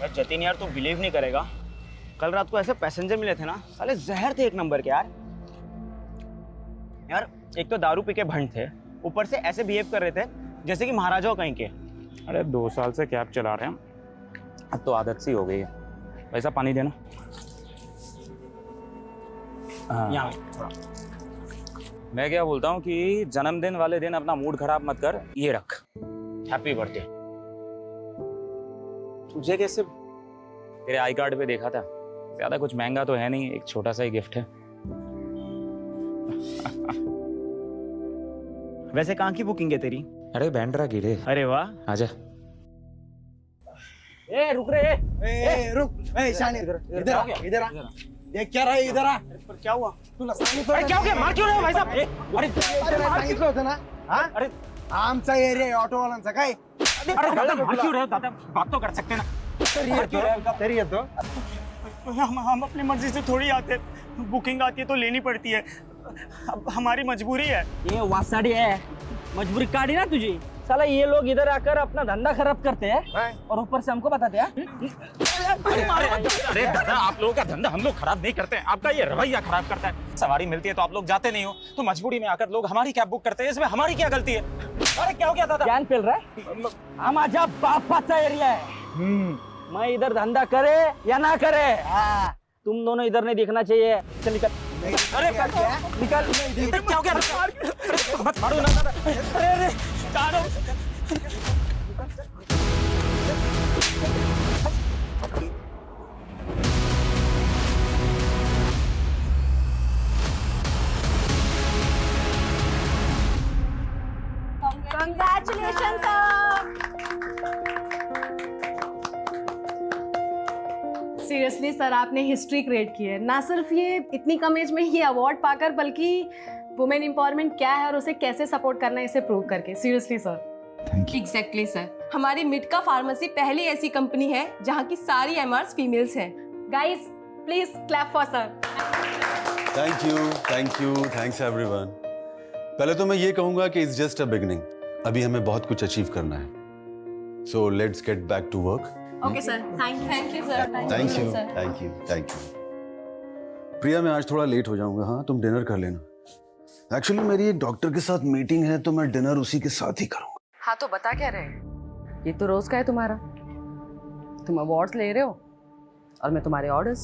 यार जतिन यार तू बिलीव नहीं करेगा, कल रात को ऐसे पैसेंजर मिले थे ना, साले जहर थे एक नंबर के यार। यार एक तो दारू पी के भंड थे, ऊपर से ऐसे बिहेव कर रहे थे जैसे कि महाराजाओं कहीं के। अरे 2 साल से कैब चला रहे हैं, अब तो आदत सी हो गई है। वैसा पानी देना। यहाँ थोड़ा। मैं क्या बोलता हूँ कि जन्मदिन वाले दिन अपना मूड खराब मत कर, ये रख। Happy birthday. तुझे कैसे? तेरे आई कार्ड पे देखा था, ज्यादा कुछ महंगा तो है नहीं, एक छोटा सा ही गिफ्ट है। वैसे कहाँ की बुकिंग है तेरी? अरे बैंड्रा की रे। अरे वाह। आजा। ए रुक रे। रुक। शान इधर आ। ये क्या रहा है? इधर आ। पर क्या हुआ? तुला सांगितलं अरे क्या हो गया? मार क्यों रहे हो भाई साहब? अरे सांगितलं होतं ना? हा? अरे आमचा एरिया आहे ऑटोवाल्यांचा काय? अरे दादा मार क्यों रहे हो? दादा बात तो कर सकते ना। तरी येतो हम अपनी मर्जी से थोड़ी आते, बुकिंग आती है तो लेनी पड़ती है, अब हमारी मजबूरी है। ये वासाड़ी है, मजबूरी काटी ना तुझी। साला ये लोग इधर आकर अपना धंधा खराब करते हैं और ऊपर से हमको बताते हैं। अरे दादा, आप लोगों का धंधा हम लोग खराब नहीं करते हैं, आपका ये रवैया खराब करता है। सवारी मिलती है तो आप लोग जाते नहीं हो, तो मजबूरी में आकर लोग हमारी कैब बुक करते हैं, इसमें हमारी क्या गलती है? अरे क्या हो गया दादा? ज्ञान पेल रहा है? हमारा बापाचा एरिया है, मैं इधर धंधा करे या ना करे, तुम दोनों इधर नहीं दिखना चाहिए। चल निकल। अरे निकल। क्या हो गया? मत मारो ना दादा। अरे Congratulations sir. सीरियसली सर, आपने हिस्ट्री क्रिएट की है, ना सिर्फ ये इतनी कम एज में ही अवार्ड पाकर, बल्कि वुमेन एम्पावरमेंट क्या है और उसे कैसे सपोर्ट करना है इसे प्रूव करके। Seriously sir. एग्जैक्टली सर, हमारी मिटका फार्मेसी पहली ऐसी कंपनी है जहाँ की सारी एमआरस फीमेल्स हैं। Guys please clap for sir. Thank you, thanks everyone. पहले तो मैं ये कहूंगा कि इट्स जस्ट अ बिगिनिंग, अभी हमें बहुत कुछ अचीव करना है। So let's get back to work. Okay sir, thank you sir. Thank you. Priya, मैं आज थोड़ा लेट हो जाऊंगा, हाँ तुम डिनर कर लेना। एक्चुअली मेरी एक डॉक्टर के साथ मीटिंग है तो मैं डिनर उसी के साथ ही करूंगा। हाँ तो बता क्या रहे? ये तो रोज का है तुम्हारा, तुम अवार्ड्स ले रहे हो और मैं तुम्हारे ऑर्डर्स।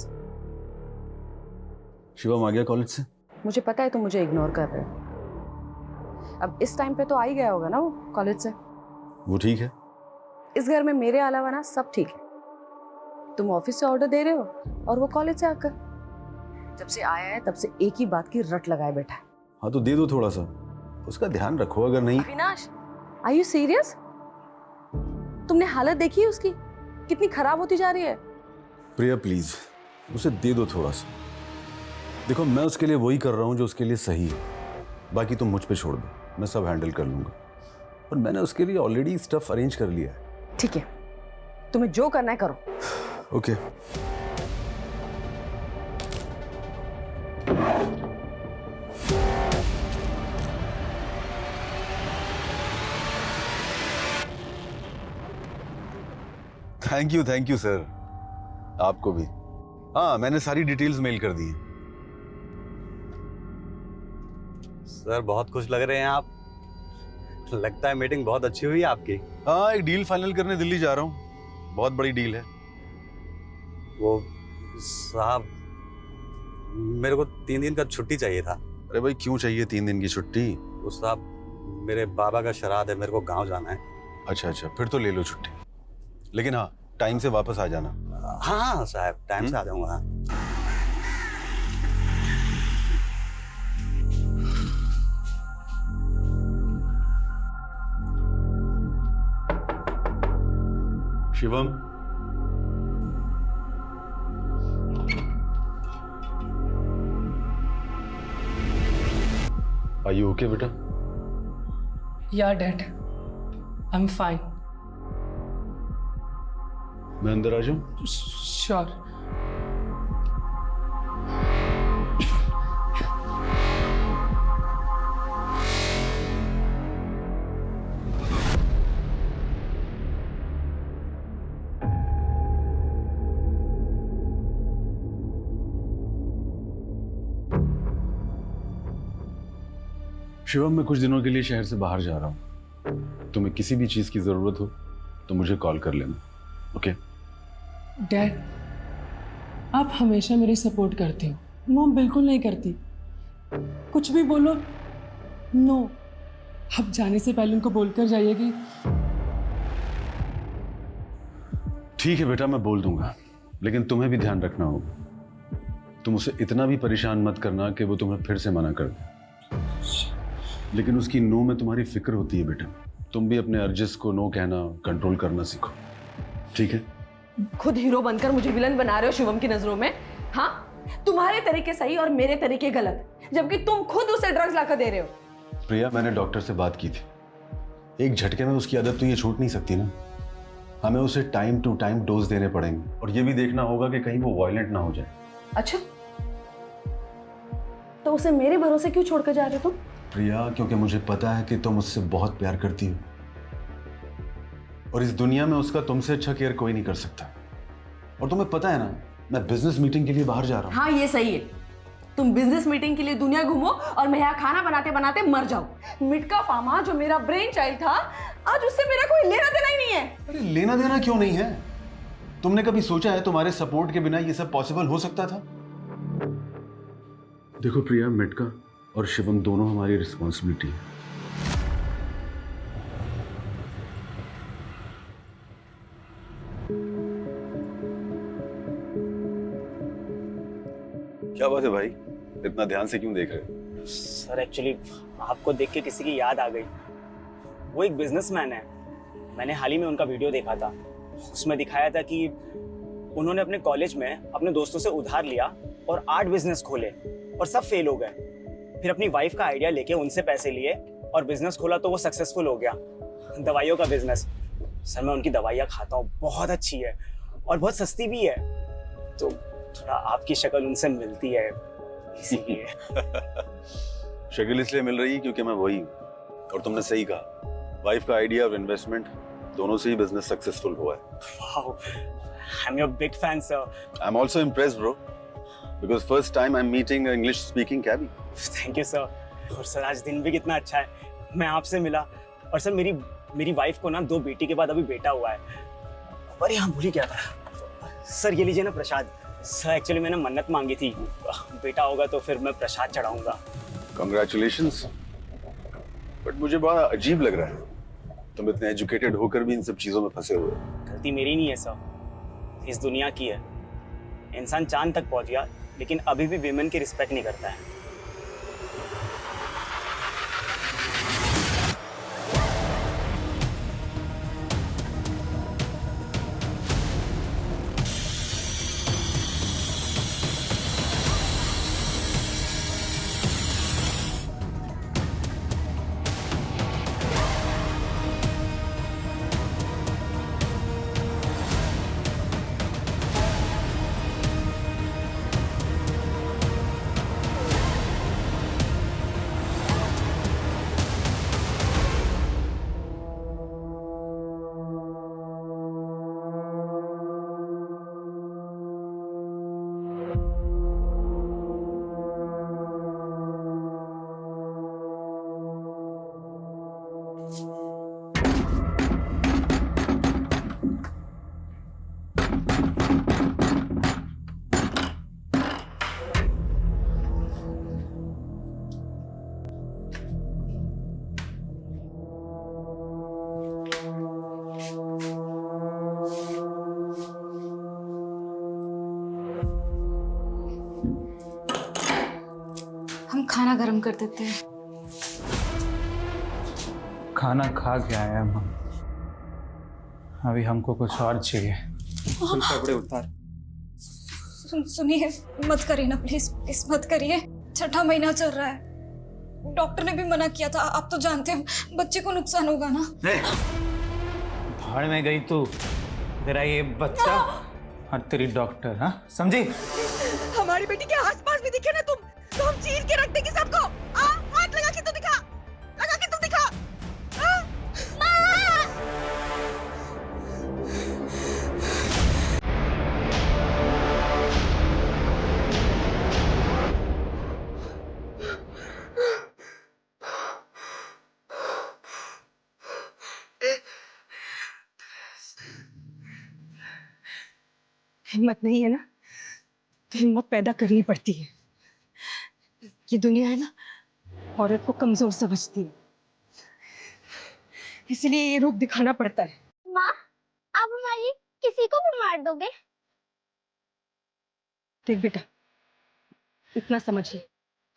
शिवम आ गया कॉलेज से? मुझे पता है तुम मुझे इग्नोर कर रहे हो। अब इस टाइम पे तो आ ही गया होगा ना वो कॉलेज से। वो ठीक है। इस घर में मेरे अलावा ना सब ठीक है। तुम ऑफिस से ऑर्डर दे रहे हो और वो कॉलेज से आकर। जब से आया है तब से एक ही बात की रट लगाए बैठा है। हाँ तो दे दो थोड़ा सा, उसका ध्यान रखो। अगर नहीं। Avinash, are you serious? तुमने हालत देखी है उसकी, कितनी खराब होती जा रही है। प्रिया प्लीज उसे दे दो थोड़ा सा। देखो मैं उसके लिए वही कर रहा हूँ जो उसके लिए सही है, बाकी तुम मुझ पे छोड़ दो, मैं सब हैंडल कर लूंगा। और मैंने उसके लिए ऑलरेडी स्टफ अरेंज कर लिया है। ठीक है, तुम्हें जो करना है करो। ओके। Thank you sir. आपको भी। हाँ मैंने सारी डिटेल्स मेल कर दी हैं। सर बहुत खुश लग रहे हैं आप, लगता है मीटिंग बहुत अच्छी हुई आपकी। हाँ एक डील फाइनल करने दिल्ली जा रहा हूँ, बहुत बड़ी डील है। वो साहब मेरे को 3 दिन का छुट्टी चाहिए था। अरे भाई क्यों चाहिए 3 दिन की छुट्टी? वो साहब मेरे बाबा का श्राद्ध है, मेरे को गांव जाना है। अच्छा फिर तो ले लो छुट्टी, लेकिन हाँ टाइम से वापस आ जाना। हाँ साहब टाइम से आ जाऊंगा। शिवम, आर यू ओके बेटा? Yeah, Dad. I'm fine. मैं अंदर आ जाऊं? Sure. शिवम, मैं कुछ दिनों के लिए शहर से बाहर जा रहा हूँ। तुम्हें किसी भी चीज की जरूरत हो तो मुझे कॉल कर लेना, ओके? डैड, आप हमेशा मेरी सपोर्ट करते हो, मॉम बिल्कुल नहीं करती। कुछ भी बोलो, नो। आप जाने से पहले उनको बोलकर जाइए कि ठीक है बेटा, मैं बोल दूंगा, लेकिन तुम्हें भी ध्यान रखना होगा। तुम उसे इतना भी परेशान मत करना कि वो तुम्हें फिर से मना कर दे। लेकिन उसकी नो में तुम्हारी फिक्र होती है बेटा। तुम भी अपने अर्जिस को नो कहना कंट्रोल करना सीखो, ठीक है? खुद हीरो बनकर मुझे विलन बना रहे हो शिवम की नजरों में। हाँ, तुम्हारे तरीके सही और मेरे तरीके गलत, जबकि तुम खुद उसे ड्रग्स लाकर दे रहे हो। प्रिया, मैंने डॉक्टर से बात की थी। एक झटके में उसकी आदत तो ये छूट नहीं सकती ना। हमें उसे टाइम टू टाइम डोज देने पड़ेंगे और ये भी देखना होगा कि कहीं वो वायलेंट ना हो जाए। अच्छा, तो उसे मेरे भरोसे क्यों छोड़कर जा रहे हो तुम? प्रिया, क्योंकि मुझे पता है कि तुम उससे बहुत प्यार करती हो और इस दुनिया में उसका तुमसे अच्छा केयर कोई नहीं कर सकता। और तुम्हें पता है ना, मैं बिजनेस मीटिंग के लिए बाहर जा रहा हूँ। हाँ, ये सही है। तुम बिजनेस मीटिंग के लिए दुनिया घूमो और मैं यहाँ खाना बनाते बनाते मर जाऊं। मिटका फार्मा जो मेरा ब्रेन चाइल्ड था, आज उससे मेरा कोई लेना देना ही नहीं है। अरे लेना देना क्यों नहीं है? तुमने कभी सोचा है तुम्हारे सपोर्ट के बिना ये सब पॉसिबल हो सकता था? देखो प्रिया, मिटका और शिवम दोनों हमारी रिस्पॉन्सिबिलिटी है। क्या बात है भाई, इतना ध्यान से क्यों देख रहे हो? सर एक्चुअली आपको देख के किसी की याद आ गई। वो एक बिजनेसमैन है, मैंने हाल ही में उनका वीडियो देखा था। उसमें दिखाया था कि उन्होंने अपने कॉलेज में अपने दोस्तों से उधार लिया और 8 बिजनेस खोले और सब फेल हो गए। फिर अपनी वाइफ का आइडिया लेके उनसे पैसे लिए और बिजनेस खोला तो वो सक्सेसफुल हो गया। दवाइयों का बिजनेस। सर मैं उनकी दवाइयाँ खाता हूँ, बहुत अच्छी है और बहुत सस्ती भी है, तो थोड़ा आपकी शक्ल उनसे मिलती है इसीलिए। शक्ल इसलिए मिल रही है क्योंकि मैं वही हूँ। और तुमने सही कहा, वाइफ का आइडिया और इन्वेस्टमेंट दोनों से ही बिजनेस सक्सेसफुल हुआ है। Wow, I'm your big fan, sir. I'm also impressed, bro. Because first time I'm meeting an English speaking cabbie. Thank you, sir. और सर आज दिन भी कितना अच्छा है, मैं आपसे मिला। और सर मेरी वाइफ को ना 2 बेटी के बाद अभी बेटा हुआ है। और यहाँ भूल ही क्या था सर, ये लीजिए ना प्रसाद। सर एक्चुअली मैंने मन्नत मांगी थी, बेटा होगा तो फिर मैं प्रसाद चढ़ाऊंगा। Congratulations. बट मुझे बड़ा अजीब लग रहा है, तुम इतने एजुकेटेड होकर भी इन सब चीजों में फंसे हुए। गलती मेरी नहीं है सर, इस दुनिया की है। इंसान चांद तक पहुंच गया लेकिन अभी भी विमेन की रिस्पेक्ट नहीं करता है। हम खाना गर्म कर देते हैं। खाना खा के आए हम, अभी हमको कुछ और चाहिए। कपड़े उतार। सुनिए, मत करिए ना प्लीज, प्लीज मत करिए। 6ठा महीना चल रहा है, डॉक्टर ने भी मना किया था। आप तो जानते हो बच्चे को नुकसान होगा ना। भाड़ में गई तू, तेरा ये बच्चा और तेरी डॉक्टर, हाँ समझी? हमारी बेटी के आसपास भी दिखे ना तुम तो हम चीर के रख देंगे सबको। हाथ लगा के तो दिखा, लगा के तो दिखा। हिम्मत नहीं है ना, तो हिम्मत पैदा करनी पड़ती है। ये दुनिया है ना, औरत को कमजोर समझती है, इसलिए ये रूप दिखाना पड़ता है। माँ, आप हमारी किसी को भी मार दोगे? देख बेटा, इतना समझिए,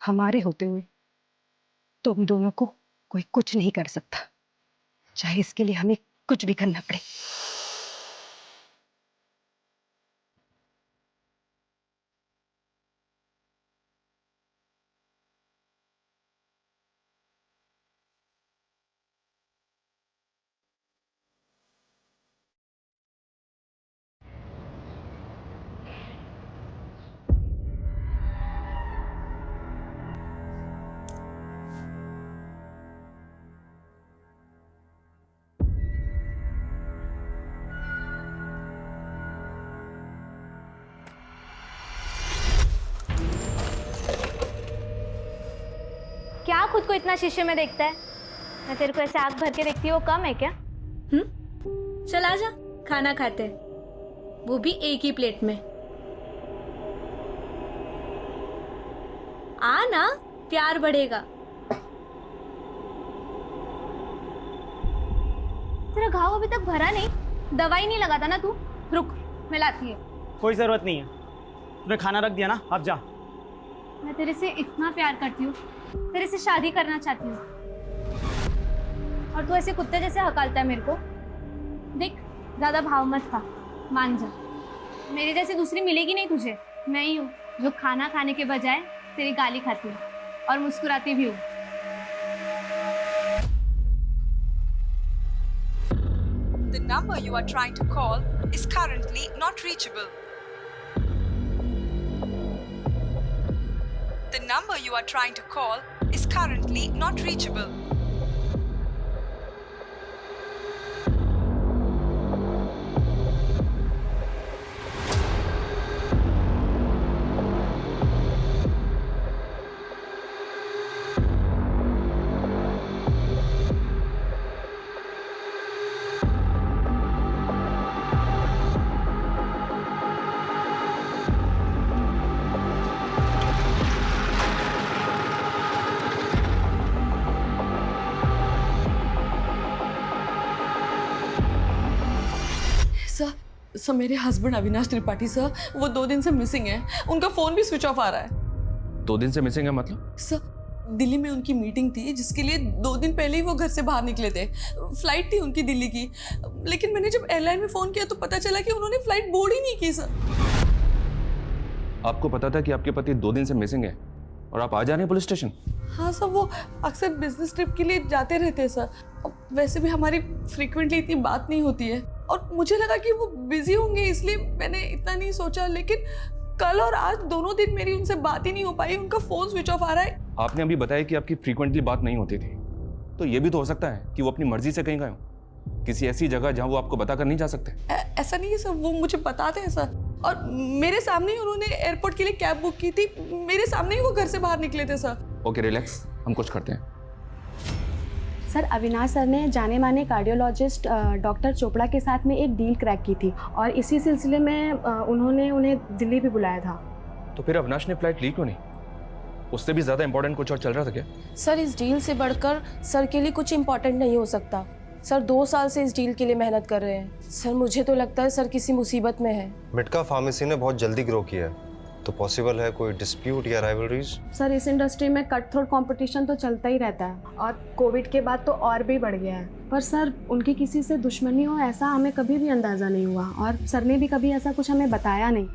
हमारे होते हुए तुम दोनों को कोई कुछ नहीं कर सकता, चाहे इसके लिए हमें कुछ भी करना पड़े। क्या खुद को इतना शीशे में देखता है? मैं तेरे को ऐसे आंख भर के देखती हूँ, वो कम है क्या? चल आजा, खाना खाते हैं, वो भी एक ही प्लेट में। आ ना, प्यार बढ़ेगा। तेरा घाव अभी तक भरा नहीं? दवाई नहीं लगाता ना तू? रुक, मैं लाती है। कोई जरूरत नहीं है, तूने खाना रख दिया ना, अब जा। मैं तेरे से इतना प्यार करती हूँ, तेरे से शादी करना चाहती हूँ, और तू ऐसे कुत्ते जैसे हकालता है मेरे को। देख, ज्यादा भाव मत खा, मान जा। मेरी जैसी दूसरी मिलेगी नहीं तुझे। मैं ही हूँ जो खाना खाने के बजाय तेरी गाली खाती हूँ और मुस्कुराती भी हूँ। The number you are trying to call is currently not reachable. The number you are trying to call is currently not reachable. Sir मेरे हस्बैंड अविनाश त्रिपाठी सर, वो 2 दिन से मिसिंग है। उनका फोन भी स्विच ऑफ आ रहा है। 2 दिन से मिसिंग है मतलब? सर दिल्ली में उनकी मीटिंग थी, जिसके लिए 2 दिन पहले ही वो घर से बाहर निकले थे। फ्लाइट थी उनकी दिल्ली की, लेकिन मैंने जब एयरलाइन में फोन किया तो पता चला कि उन्होंने फ्लाइट बोर्ड ही नहीं की। सर आपको पता था कि आपके पति 2 दिन से मिसिंग है और आप आ जा रहे हैं पुलिस स्टेशन? हाँ सर, वो अक्सर बिजनेस ट्रिप के लिए जाते रहते हैं सर। वैसे भी हमारी फ्रीक्वेंटली इतनी बात नहीं होती है, और मुझे लगा कि वो बिजी होंगे, इसलिए मैंने इतना नहीं सोचा। लेकिन कल और आज दोनों दिन मेरी उनसे बात ही नहीं हो पाई, उनका फोन स्विच ऑफ आ रहा है। आपने अभी बताया कि आपकी फ्रीक्वेंटली बात नहीं होती थी, तो ये भी तो हो सकता है कि वो अपनी मर्जी से कहीं गए हो, किसी ऐसी जगह जहां वो आपको बताकर नहीं जा सकते। ऐसा नहीं है सर, वो मुझे बताते हैं सर, और मेरे सामने ही उन्होंने एयरपोर्ट के लिए कैब बुक की थी, मेरे सामने ही वो घर से बाहर निकले थे सर। ओके रिलैक्स, हम कुछ करते हैं। सर, अविनाश सर ने जाने माने कार्डियोलॉजिस्ट डॉक्टर चोपड़ा के साथ में एक डील क्रैक की थी, और इसी सिलसिले में उन्होंने उन्हें दिल्ली भी बुलाया था। तो फिर अविनाश ने फ्लाइट ली क्यों नहीं? उससे भी ज्यादा इंपॉर्टेंट कुछ और चल रहा था क्या? सर इस डील से बढ़कर सर के लिए कुछ इम्पोर्टेंट नहीं हो सकता। सर 2 साल से इस डील के लिए मेहनत कर रहे हैं। सर मुझे तो लगता है सर किसी मुसीबत में है। मिटका फार्मेसी ने बहुत जल्दी ग्रो किया है, तो पॉसिबल है कोई डिस्प्यूट या राइवलरीज? सर इस इंडस्ट्री में कट थ्रोट कंपटीशन तो चलता ही रहता है, और कोविड के बाद तो और भी बढ़ गया है। पर सर उनकी किसी से दुश्मनी हो ऐसा हमें कभी भी अंदाज़ा नहीं हुआ, और सर ने भी कभी ऐसा कुछ हमें बताया नहीं।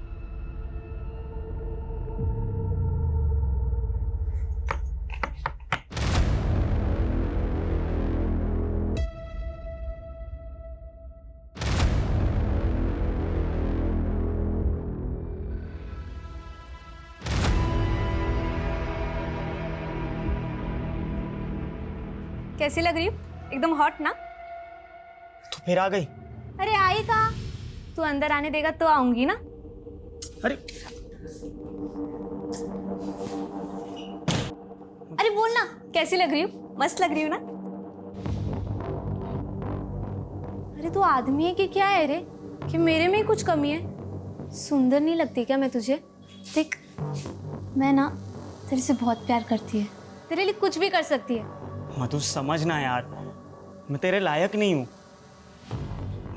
कैसी लग रही हूँ? एकदम हॉट ना? तो फिर आ गई? अरे आई कहाँ? तू अंदर आने देगा तो आऊंगी ना। अरे अरे बोल ना, कैसी लग रही हूँ? मस्त लग रही हूँ ना? अरे तू आदमी है कि क्या है रे, कि मेरे में ही कुछ कमी है? सुंदर नहीं लगती क्या मैं तुझे? देख, मैं ना तेरे से बहुत प्यार करती है, तेरे लिए कुछ भी कर सकती है। मधु समझना यार, मैं तेरे लायक नहीं हूँ।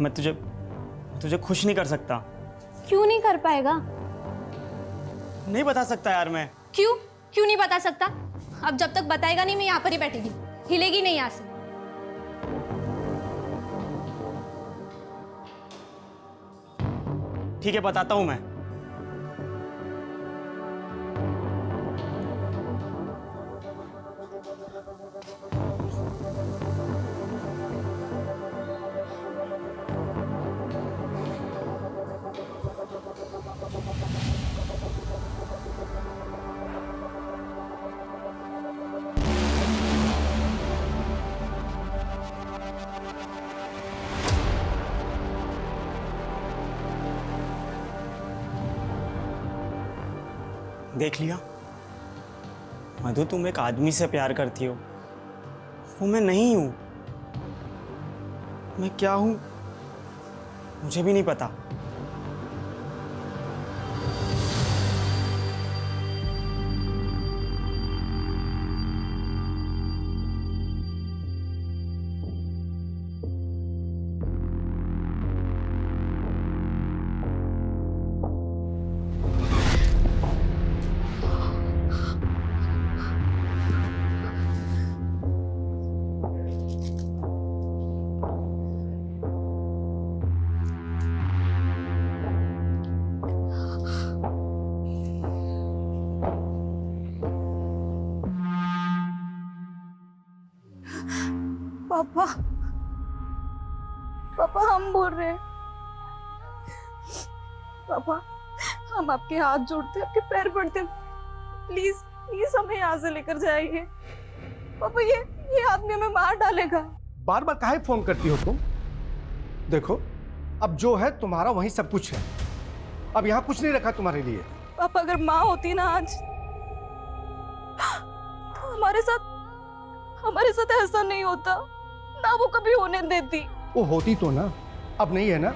मैं तुझे खुश नहीं कर सकता। क्यों नहीं कर पाएगा? नहीं बता सकता यार मैं। क्यों नहीं बता सकता? अब जब तक बताएगा नहीं, मैं यहाँ पर ही बैठेगी, हिलेगी नहीं यहाँ से। ठीक है, बताता हूँ मैं। देख लिया मधु, तुम एक आदमी से प्यार करती हो, वो मैं नहीं हूं। मैं क्या हूं मुझे भी नहीं पता। पापा, पापा हम बोल रहे हैं। पापा, हम आपके हाथ जोड़ते हैं, आपके पैर पड़ते हैं, प्लीज प्लीज हमें यहाँ से लेकर जाइए। पापा ये आदमी हमें मार डालेगा। बार बार काहे फोन करती हो तुम? देखो, अब जो है तुम्हारा वही सब कुछ है। अब यहाँ कुछ नहीं रखा तुम्हारे लिए। पापा, अगर माँ होती ना आज, तो हमारे साथ ऐसा नहीं होता ना, वो कभी होने देती। वो होती तो ना, अब नहीं है ना।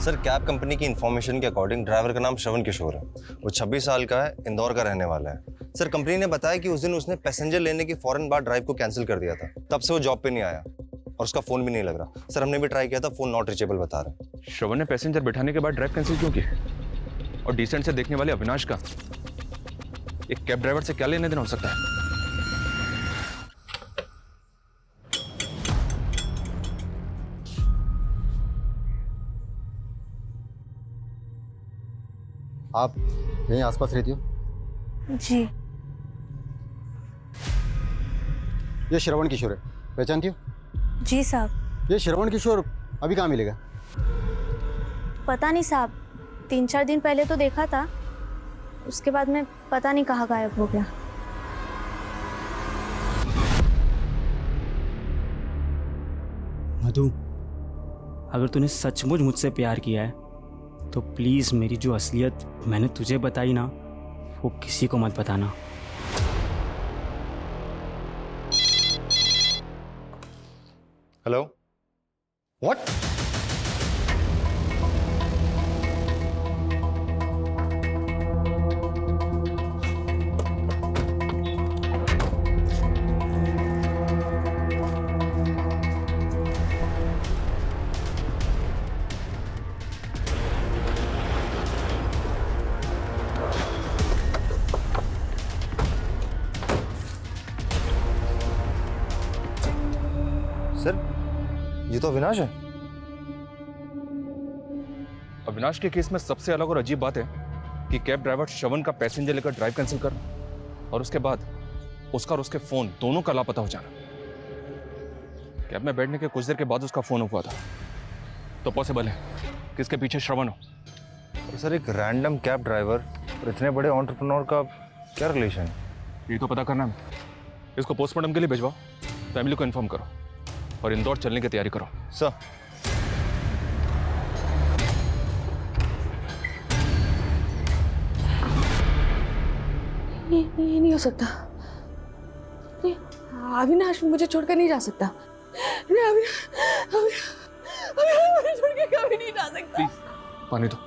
सर, कैब कंपनी की इंफॉर्मेशन के अकॉर्डिंग ड्राइवर का नाम श्रवण किशोर है। वो 26 साल का है, इंदौर का रहने वाला है। सर, कंपनी ने बताया कि उस दिन उसने पैसेंजर लेने के फौरन बाद ड्राइव को कैंसिल कर दिया था। तब से वो जॉब पे नहीं आया और उसका फोन भी नहीं लग रहा। सर, हमने भी ट्राई किया था, फोन नॉट रीचेबल बता रहा है। श्रवण ने पैसेंजर बिठाने के बाद ड्राइव कैंसिल क्यों किया? और डिसेंट से देखने वाले अविनाश का एक कैब ड्राइवर से क्या लेने देना हो सकता है? आप यहीं आसपास रहती हो? जी। ये श्रवण किशोर है, पहचानती हो? जी साहब। ये श्रवण किशोर अभी कहाँ मिलेगा? पता नहीं साहब, 3-4 दिन पहले तो देखा था, उसके बाद में पता नहीं कहाँ गायब हो गया। मधु, अगर तूने सचमुच मुझसे प्यार किया है तो प्लीज मेरी जो असलियत मैंने तुझे बताई ना, वो किसी को मत बताना। Hello, what? सर, ये तो अविनाश है। अविनाश के केस में सबसे अलग और अजीब बात है कि कैब ड्राइवर श्रवण का पैसेंजर लेकर ड्राइव कैंसिल करना और उसके बाद उसका और उसके फोन दोनों का लापता हो जाना। कैब में बैठने के कुछ देर के बाद उसका फोन हुआ था, तो पॉसिबल है कि इसके पीछे श्रवण हो। तो सर, एक रैंडम कैब ड्राइवर और इतने बड़े एंटरप्रेन्योर का क्या रिलेशन? ये तो पता करना है। इसको पोस्टमार्टम के लिए भिजवाओ, फैमिली को इन्फॉर्म करो और इंदौर चलने की तैयारी करो। सर। ये नहीं हो सकता। नहीं, अविनाश मुझे छोड़कर नहीं जा सकता। नहीं, अविनाश मुझे छोड़ के कभी नहीं जा सकता। प्लीज पानी दो।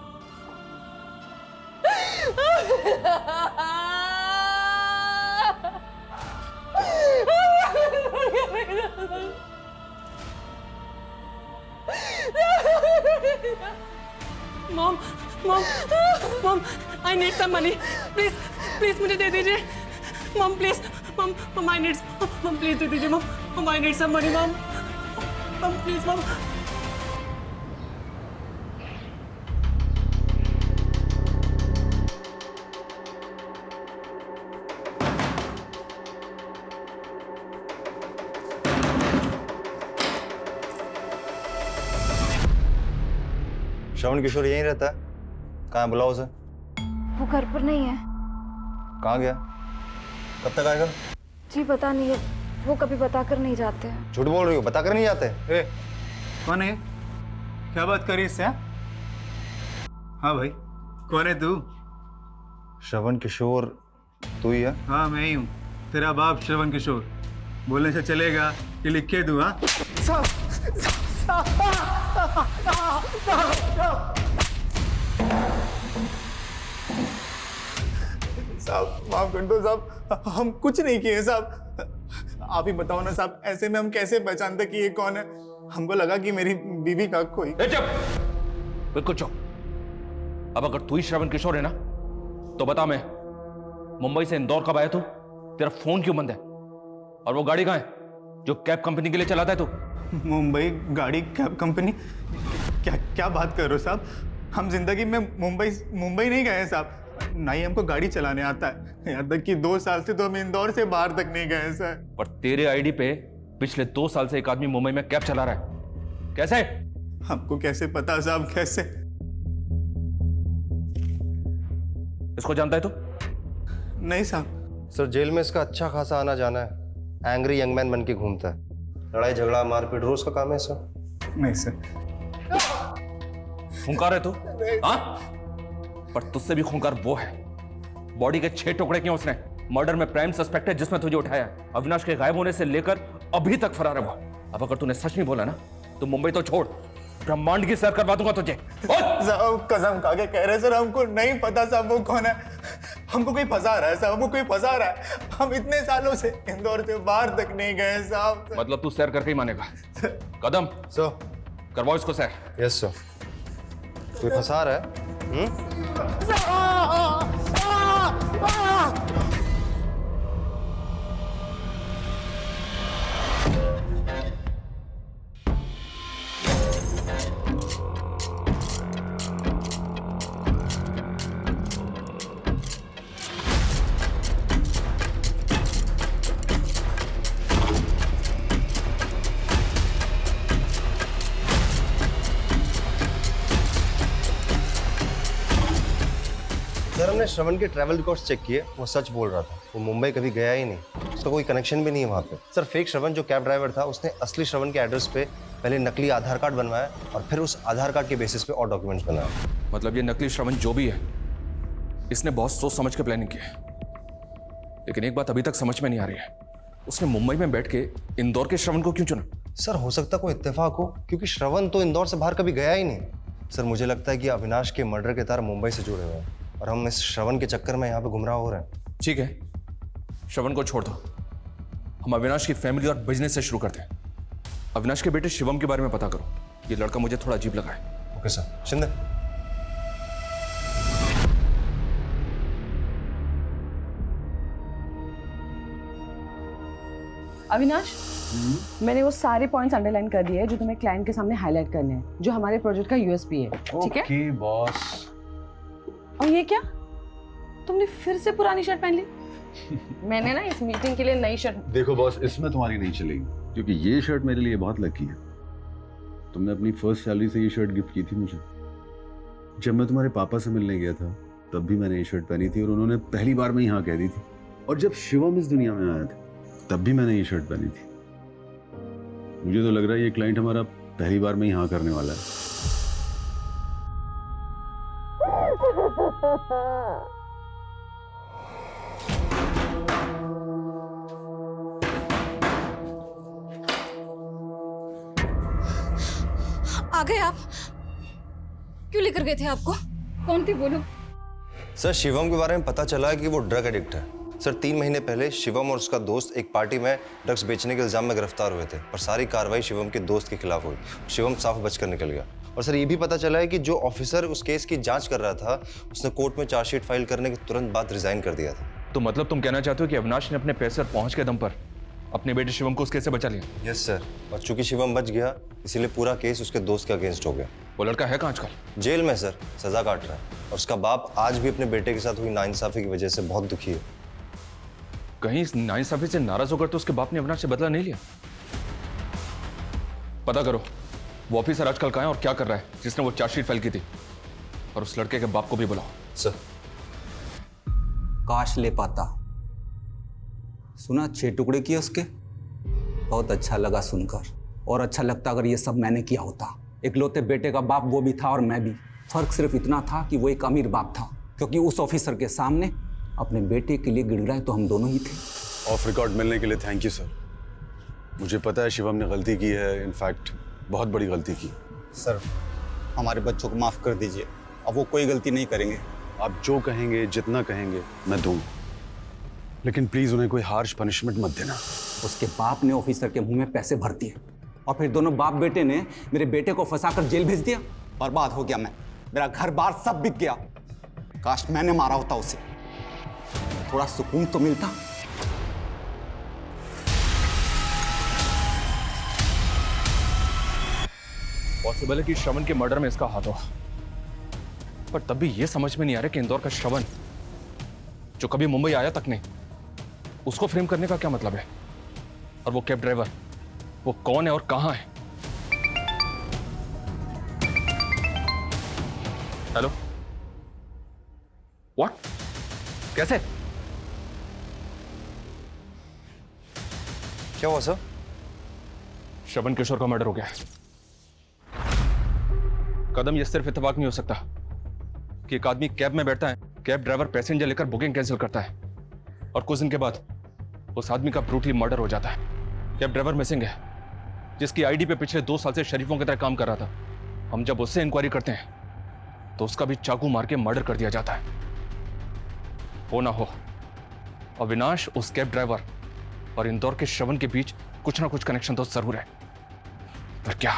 Mom mom mom I need some money, please please मुझे दे दीजिए mom, please mom, mom I need, mom please दे दीजिए mom, mom I need some money mom, mom please mom. Shravan Kishore यहीं रहता है? कहाँ है, बुलाओ उसे। वो घर पर नहीं है। कहाँ गया? कब तक आएगा? जी पता नहीं है, वो कभी बताकर नहीं जाते हैं। झूठ बोल रही हो, बताकर नहीं जाते? ए, कौन है? क्या बात करी इससे? हाँ भाई, कौन है तू? श्रवण किशोर तू ही है? हाँ मैं ही हूँ, तेरा बाप श्रवण किशोर। बोलने से चलेगा कि लिख के दूँ? हाँ साहब माफ कर दो साहब, हम कुछ नहीं किए साहब। आप ही बताओ ना साहब, ऐसे में हम कैसे पहचानते कि ये कौन है? हमको लगा कि मेरी बीवी का कोई। बिल्कुल चुप। अब अगर तू ही श्रवण किशोर है ना तो बता, मैं मुंबई से इंदौर कब आया तू? तेरा फोन क्यों बंद है? और वो गाड़ी कहाँ है जो कैब कंपनी के लिए चलाता है तू? मुंबई गाड़ी कैब कंपनी? क्या बात कर रहे हो साहब? हम जिंदगी में मुंबई नहीं गए हैं साहब, ना ही हमको गाड़ी चलाने आता है। यहाँ तक कि 2 साल से तो हम इंदौर से बाहर तक नहीं गए सर। पर तेरे आईडी पे पिछले 2 साल से एक आदमी मुंबई में कैब चला रहा है। कैसे? हमको कैसे पता साहब, कैसे? इसको जानता है तू? नहीं साहब। सर जेल में इसका अच्छा खासा आना जाना है। एंग्री यंग मैन बन के घूमता है, लड़ाई झगड़ा मारपीट रोज का काम है सर। नहीं सर। खूंखार है तू? हाँ? पर तुझसे भी खूंखार वो है। बॉडी के 6 टुकड़े किए उसने। मर्डर में प्राइम सस्पेक्ट है जिसमें तुझे उठाया। अविनाश के गायब होने से लेकर अभी तक फरार है वो। अब अगर तूने सच नहीं बोला ना तो मुंबई तो छोड़, ब्रह्मांड की सैर करवा दूंगा तुझे। साहब कसम खा के कह रहे सर, हमको नहीं पता साहब वो कौन है। हमको कोई फंसा रहा है साहब, हमको कोई फंसा रहा है। हम इतने सालों से इंदौर से बाहर तक नहीं गए साहब। मतलब तू सैर करके ही मानेगा? कदम सर करवाओ इसको सैर। Yes sir. कोई फंसा रहा है? सर हमने श्रवण के ट्रैवल रिकॉर्ड्स चेक किए, वो सच बोल रहा था। वो मुंबई कभी गया ही नहीं, उसका कोई कनेक्शन भी नहीं है वहाँ पे। सर फेक श्रवण जो कैब ड्राइवर था उसने असली श्रवण के एड्रेस पे पहले नकली आधार कार्ड बनवाया और फिर उस आधार कार्ड के बेसिस पे और डॉक्यूमेंट्स बनाया। मतलब ये नकली श्रवण जो भी है इसने बहुत सोच समझ के प्लानिंग की है। लेकिन एक बात अभी तक समझ में नहीं आ रही है, उसने मुंबई में बैठ के इंदौर के श्रवण को क्यों चुना? सर हो सकता कोई इत्तेफाक हो, क्योंकि श्रवण तो इंदौर से बाहर कभी गया ही नहीं। सर मुझे लगता है कि अविनाश के मर्डर के तार मुंबई से जुड़े हुए हैं और हम इस श्रवण के चक्कर में यहाँ पे गुमराह हो रहे हैं। ठीक है, श्रवण को छोड़ दो, हम अविनाश की फैमिली और बिजनेस से शुरू करते हैं। अविनाश के बेटे शिवम के बारे में पता करो, ये लड़का मुझे थोड़ा अजीब लगा है। Okay sir. शिंदे अविनाश, मैंने वो सारे पॉइंट्स अंडरलाइन कर दिए हैं जो तुम्हें क्लाइंट के सामने हाईलाइट करने हैं, जो हमारे प्रोजेक्ट का यूएसपी है। ठीक है? Okay boss. और ये क्या, तुमने फिर से पुरानी शर्ट पहन ली? मैंने ना इस मीटिंग के लिए नई शर्ट। देखो बॉस, इसमें तुम्हारी नहीं चलेगी, क्योंकि ये शर्ट मेरे लिए बहुत लकी है। तुमने अपनी फर्स्ट सैलरी से ये शर्ट गिफ्ट की थी मुझे। जब मैं तुम्हारे पापा से मिलने गया था तब भी मैंने ये शर्ट पहनी थी और उन्होंने पहली बार में ही हाँ कह दी थी। और जब शिवम इस दुनिया में आया था तब भी मैंने ये शर्ट पहनी थी। मुझे तो लग रहा है ये क्लाइंट हमारा पहली बार में ही हाँ करने वाला है। आ गए आप? क्यों लेकर गए थे आपको? कौन थी बोलो? सर शिवम के बारे में पता चला है कि वो ड्रग एडिक्ट है। सर 3 महीने पहले शिवम और उसका दोस्त एक पार्टी में ड्रग्स बेचने के इल्जाम में गिरफ्तार हुए थे और सारी कार्रवाई शिवम के दोस्त के खिलाफ हुई। शिवम साफ बचकर निकल गया। और सर ये भी पता चला है कि जो ऑफिसर उस केस की जांच कर रहा था उसने कोर्ट में चार्जशीट फाइल करने के तुरंत बाद रिजाइन कर दिया था। तो मतलब तुम कहना चाहते हो कि अविनाश ने अपने पैसे पर पहुंच के दम पर अपने बेटे शिवम को उस केस से बचा लिया? यस सर, और चूंकि शिवम बच गया इसीलिए पूरा केस उसके दोस्त के अगेंस्ट हो गया। वो लड़का है कहाँ आजकल? जेल में सर, सजा काट रहा है। और उसका बाप आज भी अपने बेटे के साथ हुई नाइंसाफी की वजह से बहुत दुखी है। कहीं इस नाइंसाफी से नाराज होकर तो उसके बाप ने अविनाश से बदला नहीं लिया? पता करो वो ऑफिसर आजकल कहाँ है और क्या कर रहा है जिसने वो चार्जशीट फाइल की थी, और उस लड़के के बाप को भी बुलाओ। सर। काश ले पाता। सुना 6 टुकड़े किए उसके, बहुत अच्छा लगा सुनकर। और अच्छा लगता अगर ये सब मैंने किया होता। इकलौते बेटे का बाप वो भी था और मैं भी। फर्क सिर्फ इतना था कि वो एक अमीर बाप था, क्योंकि उस ऑफिसर के सामने अपने बेटे के लिए गिड़गिड़ाए तो हम दोनों ही थे। ऑफ रिकॉर्ड मिलने के लिए थैंक यू सर। मुझे पता है शिवम ने गलती की है, इनफैक्ट बहुत बड़ी गलती की। सर हमारे बच्चों को माफ कर दीजिए, अब वो कोई गलती नहीं करेंगे। आप जो कहेंगे, जितना कहेंगे मैं दूंगा, लेकिन प्लीज उन्हें कोई हार्श पनिशमेंट मत देना। उसके बाप ने ऑफिसर के मुंह में पैसे भर दिए और फिर दोनों बाप बेटे ने मेरे बेटे को फंसाकर जेल भेज दिया। बर्बाद हो गया मैं, मेरा घर बार सब बिक गया। काश मैंने मारा होता उसे, थोड़ा सुकून तो मिलता। पॉसिबल है कि श्रवण के मर्डर में इसका हाथ हो, पर तब भी यह समझ में नहीं आ रहा कि इंदौर का श्रवण जो कभी मुंबई आया तक नहीं, उसको फ्रेम करने का क्या मतलब है? और वो कैब ड्राइवर, वो कौन है और कहां है? Hello, what? कैसे? क्या हुआ सर? श्रवण किशोर का मर्डर हो गया। कदम ये सिर्फ इत्तेफाक नहीं हो सकता कि एक आदमी कैब में बैठता है, कैब ड्राइवर पैसेंजर लेकर बुकिंग कैंसिल करता है और कुछ दिन के बाद उस आदमी का ब्रूटली मर्डर हो जाता है। कैब ड्राइवर मिसिंग है, जिसकी आईडी पे पिछले 2 साल से शरीफों की तरह काम कर रहा था। हम जब उससे इंक्वायरी करते हैं तो उसका भी चाकू मार के मर्डर कर दिया जाता है। हो ना हो अविनाश, उस कैब ड्राइवर और इंदौर के श्रवण के बीच कुछ ना कुछ कनेक्शन तो जरूर है, पर क्या?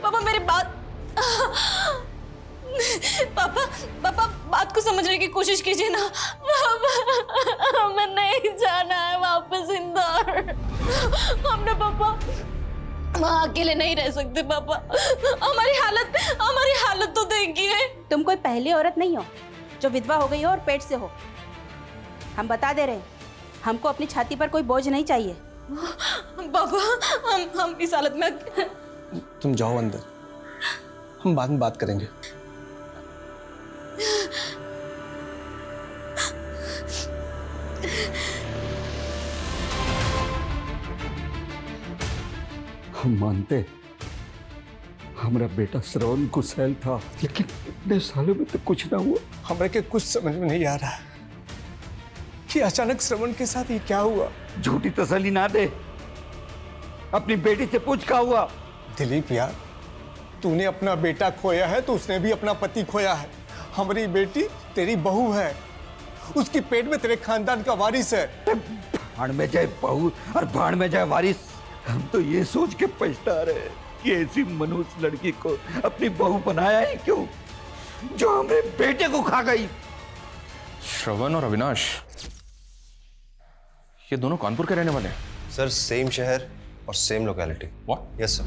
पापा मेरी बात, पापा बात को समझने की कोशिश कीजिए ना। पापा हमें नहीं जाना है वापस इंदौर। हमने पापा वहाँ अकेले नहीं रह सकते। पापा हमारी हालत तो देखिए। तुम कोई पहली औरत नहीं हो जो विधवा हो गई हो और पेट से हो। हम बता दे रहे हैं, हमको अपनी छाती पर कोई बोझ नहीं चाहिए। पापा हम इस हालत में। तुम जाओ अंदर, हम बाद में बात करेंगे। हम मानते हमारा बेटा श्रवण कुशल था, लेकिन इतने सालों में तो कुछ ना हुआ। हमारे के कुछ समझ में नहीं आ रहा कि अचानक श्रवण के साथ ये क्या हुआ। झूठी तसल्ली ना दे, अपनी बेटी से पूछ क्या हुआ। दिलीप यार, तूने अपना बेटा खोया है तो उसने भी अपना पति खोया है। हमारी बेटी तेरी बहू है, उसकी पेट में तेरे खानदान का वारिस है। भाड़ में जाए बहू और भाड़ में जाए वारिस। हम तो ये सोच के पछता रहे कि ऐसी मनुष्य लड़की को अपनी बहू बनाया ही क्यों, जो हमारे बेटे को खा गई। श्रवण और अविनाश ये दोनों कानपुर के रहने वाले हैं? सर सेम शहर और same locality. What? Yes sir.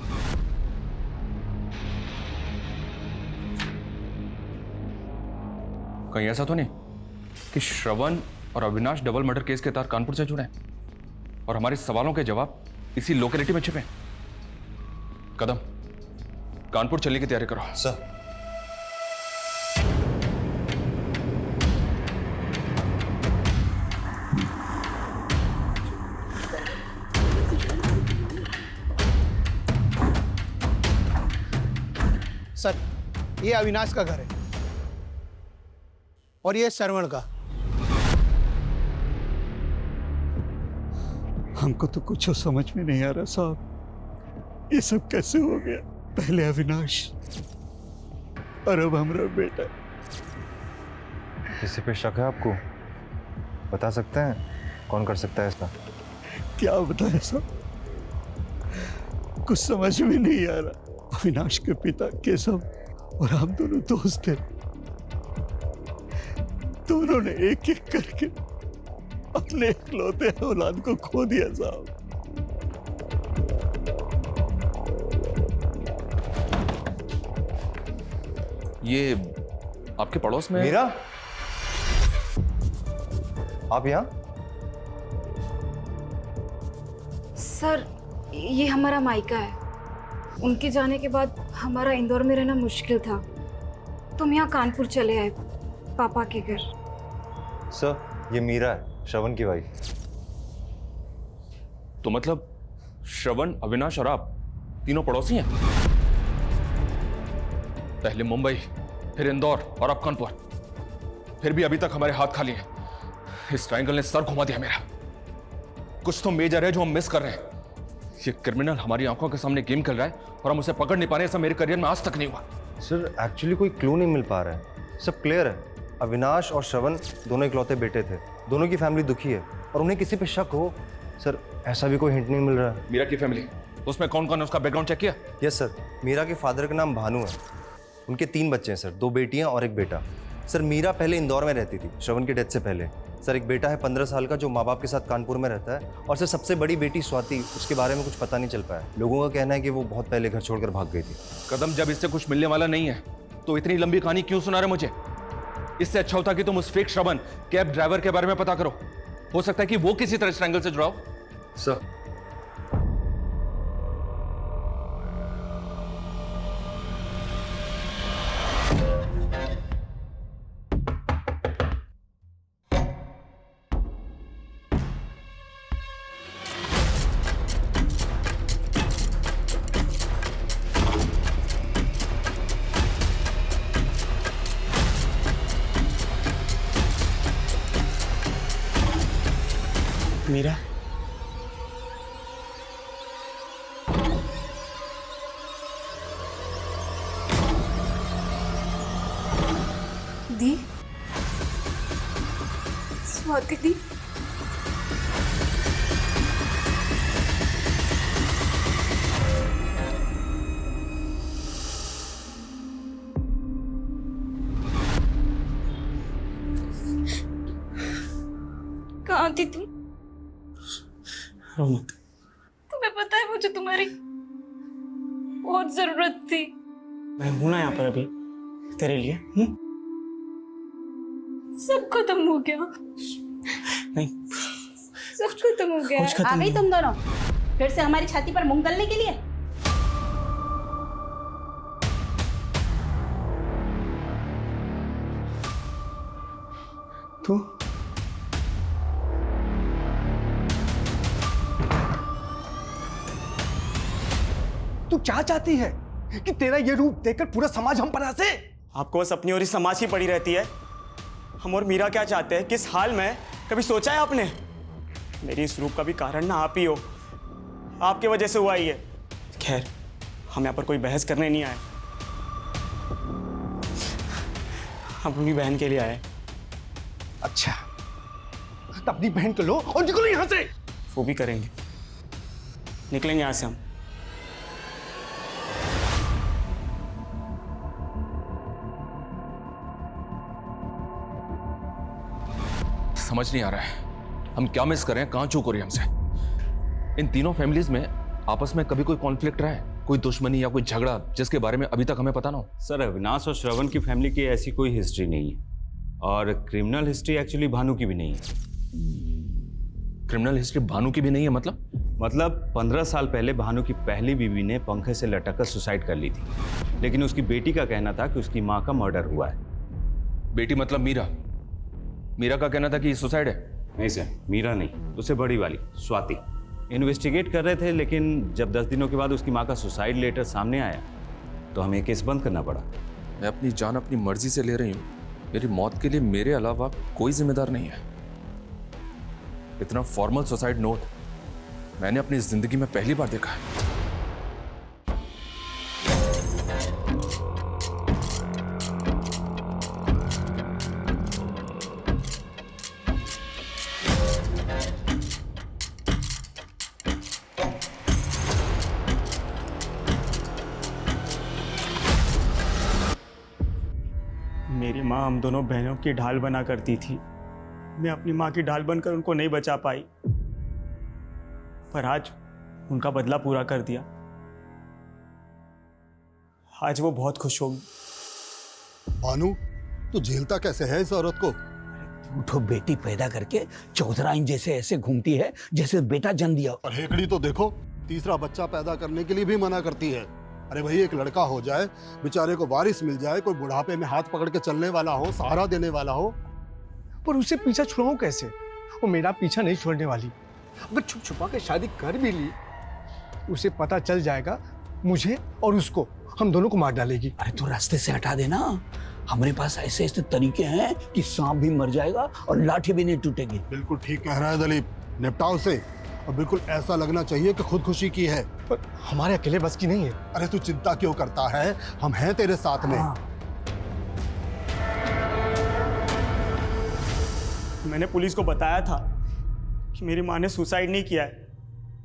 कहीं ऐसा तो नहीं कि श्रवण और अविनाश डबल मर्डर केस के तहत कानपुर से जुड़े हैं और हमारे सवालों के जवाब इसी लोकेलिटी में छिपे। कदम, कानपुर चलने की तैयारी करो। सर। सर, ये अविनाश का घर है और ये श्रवण का। हमको तो कुछ समझ में नहीं आ रहा साहब, ये सब कैसे हो गया? पहले अविनाश और अब हमारा बेटा। किसी पे शक है आपको? बता सकते हैं कौन कर सकता है इसका? क्या बताएं साहब, कुछ समझ में नहीं आ रहा। अविनाश के पिता केशव और हम दोनों दोस्त थे। दोनों ने एक एक करके अपने इकलौते औलाद को खो दिया साहब। ये आपके पड़ोस में? मीरा, आप यहाँ? सर, ये हमारा मायका है। उनके जाने के बाद हमारा इंदौर में रहना मुश्किल था, तुम यहाँ कानपुर चले आए पापा के घर। सर, ये मीरा है, श्रवण की वाइफ। तो मतलब श्रवण, अविनाश और आप तीनों पड़ोसी हैं? पहले मुंबई, फिर इंदौर और अब कानपुर। फिर भी अभी तक हमारे हाथ खाली हैं। इस ट्रायंगल ने सर घुमा दिया मेरा। कुछ तो मेजर है जो हम मिस कर रहे हैं। ये क्रिमिनल हमारी आंखों के सामने गेम खेल रहा है और हम उसे पकड़ नहीं पा रहे। ऐसा मेरे करियर में आज तक नहीं हुआ। सर, एक्चुअली कोई क्लू नहीं मिल पा रहा है। सब क्लियर है। अविनाश और श्रवण दोनों इकलौते बेटे थे। दोनों की फैमिली दुखी है और उन्हें किसी पे शक हो, सर, ऐसा भी कोई हिंट नहीं मिल रहा है। मीरा की फैमिली, उसमें कौन कौन है उसका बैकग्राउंड चेक किया? यस सर, मीरा के फादर का नाम भानु है। उनके 3 बच्चे हैं सर, 2 बेटियां और 1 बेटा। सर, मीरा पहले इंदौर में रहती थी श्रवण की डेथ से पहले। सर, एक बेटा है 15 साल का जो माँ बाप के साथ कानपुर में रहता है। और सर, सबसे बड़ी बेटी स्वाति, उसके बारे में कुछ पता नहीं चल पाया। लोगों का कहना है कि वो बहुत पहले घर छोड़कर भाग गई थी। कदम, जब इससे कुछ मिलने वाला नहीं है तो इतनी लंबी कहानी क्यों सुना रहे मुझे? इससे अच्छा होता कि तुम उस फेक श्रवण कैब ड्राइवर के बारे में पता करो। हो सकता है कि वो किसी तरह ट्रायंगल से जुड़ा हो। सर, मीरा, दी, स्वाति दी, कहाँ थी तुम? रो मत। तुम्हें पता है मुझे तुम्हारी बहुत जरूरत थी। मैं हूं ना यहाँ पर अभी तेरे लिए। सब खत्म हो गया। नहीं, सब खत्म हो गया। आ गई तुम दोनों फिर से हमारी छाती पर मूंग दलने के लिए? तू तू क्या चाहती है कि तेरा ये रूप देखकर पूरा समाज हम पर हंसे? आपको बस अपनी और इस समाज की पड़ी रहती है। हम और मीरा क्या चाहते हैं, किस हाल में, कभी सोचा है आपने? मेरी इस रूप का भी कारण ना आप ही हो। आपकी वजह से हुआ ही है। खैर, हम यहाँ पर कोई बहस करने नहीं आए। हम अपनी बहन के लिए आए। अच्छा, तो अपनी बहन को लो और निकलो यहाँ से। वो भी करेंगे, निकलेंगे यहाँ से हम। समझ नहीं आ रहा है हम क्या मिस कर रहे हैं, कहां चूक हो रही है हमसे। इन तीनों फैमिलीज में आपस में कभी कोई कॉन्फ्लिक्ट रहा है, कोई दुश्मनी या कोई झगड़ा जिसके बारे में अभी तक हमें पता ना हो? सर, अविनाश और श्रवण की फैमिली की ऐसी कोई हिस्ट्री नहीं है और क्रिमिनल हिस्ट्री एक्चुअली भानु की भी नहीं है। क्रिमिनल हिस्ट्री भानु की भी नहीं है मतलब? मतलब 15 साल पहले भानु की पहली बीवी ने पंखे से लटक कर सुसाइड कर ली थी, लेकिन उसकी बेटी का कहना था कि उसकी माँ का मर्डर हुआ है। बेटी मतलब मीरा? मीरा का कहना था कि सुसाइड है। नहीं सर, मीरा नहीं, उससे बड़ी वाली स्वाति। इन्वेस्टिगेट कर रहे थे, लेकिन जब 10 दिनों के बाद उसकी माँ का सुसाइड लेटर सामने आया तो हमें केस बंद करना पड़ा। मैं अपनी जान अपनी मर्जी से ले रही हूँ। मेरी मौत के लिए मेरे अलावा कोई जिम्मेदार नहीं है। इतना फॉर्मल सुसाइड नोट मैंने अपनी जिंदगी में पहली बार देखा है। मेरी माँ हम दोनों बहनों की ढाल बना करती थी। मैं अपनी माँ की ढाल बनकर उनको नहीं बचा पाई, पर आज उनका बदला पूरा कर दिया। आज वो बहुत खुश होगी। भानु, तू झेलता कैसे है इस औरत को? तो बेटी पैदा करके चौधराइन जैसे ऐसे घूमती है जैसे बेटा जन्म दिया। और हेकड़ी तो देखो, तीसरा बच्चा पैदा करने के लिए भी मना करती है। अरे भाई, एक लड़का हो जाए, बेचारे को वारिस मिल जाए, कोई बुढ़ापे में हाथ पकड़ के चलने वाला हो, सहारा देने वाला हो। पर उसे पीछा छुड़ाऊं कैसे? वो मेरा पीछा नहीं छोड़ने वाली। अगर छुप छुपा के शादी कर भी ली, उसे पता चल जाएगा, मुझे और उसको, हम दोनों को मार डालेगी। अरे तो रास्ते से हटा देना। हमारे पास ऐसे ऐसे तरीके हैं कि सांप भी मर जाएगा और लाठी भी नहीं टूटेगी। बिल्कुल ठीक कह रहा है दिलीप, निपटाओ से। और बिल्कुल ऐसा लगना चाहिए कि खुदकुशी की है। पर हमारे अकेले बस की नहीं है। अरे तू चिंता क्यों करता है, हम हैं तेरे साथ में। मैंने पुलिस को बताया था कि मेरी माँ ने सुसाइड नहीं किया है,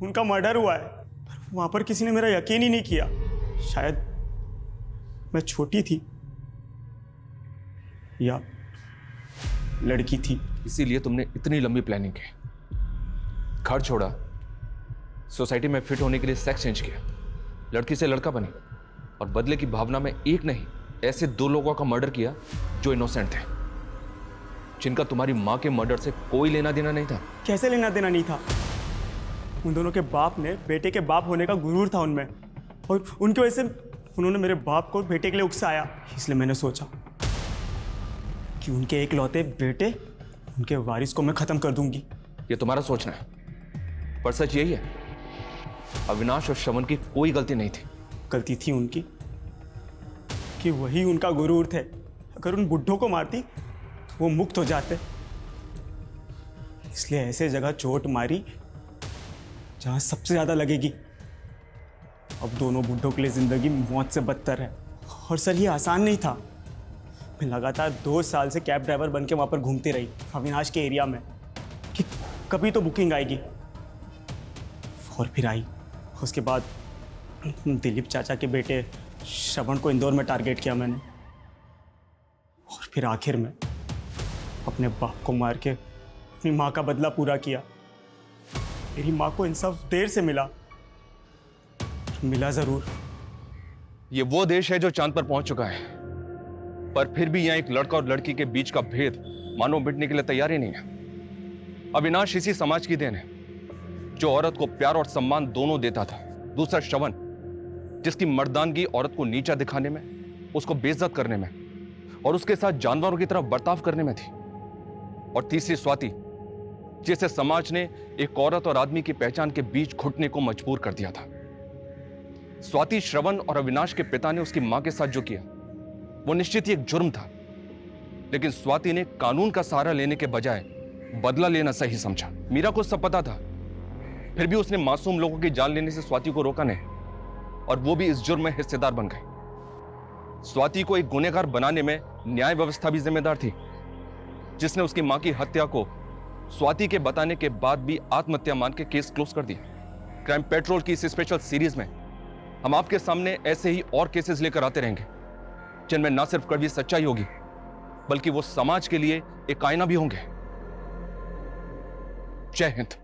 उनका मर्डर हुआ है, पर वहाँ पर किसी ने मेरा यकीन ही नहीं किया। शायद मैं छोटी थी या लड़की थी। इसीलिए तुमने इतनी लंबी प्लानिंग की, घर छोड़ा, सोसाइटी में फिट होने के लिए सेक्स चेंज किया, लड़की से लड़का बनी, और बदले की भावना में एक नहीं ऐसे 2 लोगों का मर्डर किया जो इनोसेंट थे, जिनका तुम्हारी माँ के मर्डर से कोई लेना देना नहीं था। कैसे लेना देना नहीं था? उन दोनों के बाप ने बेटे के बाप होने का गुरूर था उनमें, और उनकी वजह से उन्होंने मेरे बाप को बेटे के लिए उकसाया। इसलिए मैंने सोचा कि उनके एकलौते बेटे, उनके वारिस को मैं खत्म कर दूंगी। ये तुम्हारा सोचना है, पर सच यही है, अविनाश और श्रवण की कोई गलती नहीं थी। गलती थी उनकी कि वही उनका गुरूर थे। अगर उन बुड्ढों को मारती तो वो मुक्त हो जाते, इसलिए ऐसे जगह चोट मारी जहां सबसे ज्यादा लगेगी। अब दोनों बुड्ढों के लिए जिंदगी मौत से बदतर है। और सर, ये आसान नहीं था। मैं लगातार 2 साल से कैब ड्राइवर बन के वहाँ पर घूमती रही अविनाश के एरिया में कि कभी तो बुकिंग आएगी, और फिर आई। उसके बाद दिलीप चाचा के बेटे श्रवण को इंदौर में टारगेट किया मैंने, और फिर आखिर में अपने बाप को मार के अपनी माँ का बदला पूरा किया। मेरी माँ को इंसाफ देर से मिला ज़रूर। ये वो देश है जो चांद पर पहुंच चुका है, पर फिर भी यहाँ एक लड़का और लड़की के बीच का भेद मानो मिटने के लिए तैयार ही नहीं है। अविनाश इसी समाज की देन है जो औरत को प्यार और सम्मान दोनों देता था। दूसरा श्रवण, जिसकी मर्दानगी औरत को नीचा दिखाने में, उसको बेइज्जत करने में और उसके साथ जानवरों की तरह बर्ताव करने में थी। और तीसरी स्वाति, जिसे समाज ने एक औरत और आदमी की पहचान के बीच घुटने को मजबूर कर दिया था। स्वाति, श्रवण और अविनाश के पिता ने उसकी मां के साथ जो किया वो निश्चित ही एक जुर्म था, लेकिन स्वाति ने कानून का सहारा लेने के बजाय बदला लेना सही समझा। मीरा को सब पता था, फिर भी उसने मासूम लोगों की जान लेने से स्वाति को रोका नहीं, और वो भी इस जुर्म में हिस्सेदार बन गई। स्वाति को एक गुनहगार बनाने में न्याय व्यवस्था भी जिम्मेदार थी, जिसने उसकी मां की हत्या को स्वाति के बताने के बाद भी आत्महत्या मान के केस क्लोज कर दिया। क्राइम पेट्रोल की इस स्पेशल सीरीज में हम आपके सामने ऐसे ही और केसेस लेकर आते रहेंगे, जिनमें ना सिर्फ कड़वी सच्चाई होगी, बल्कि वो समाज के लिए एक आईना भी होंगे। जय हिंद।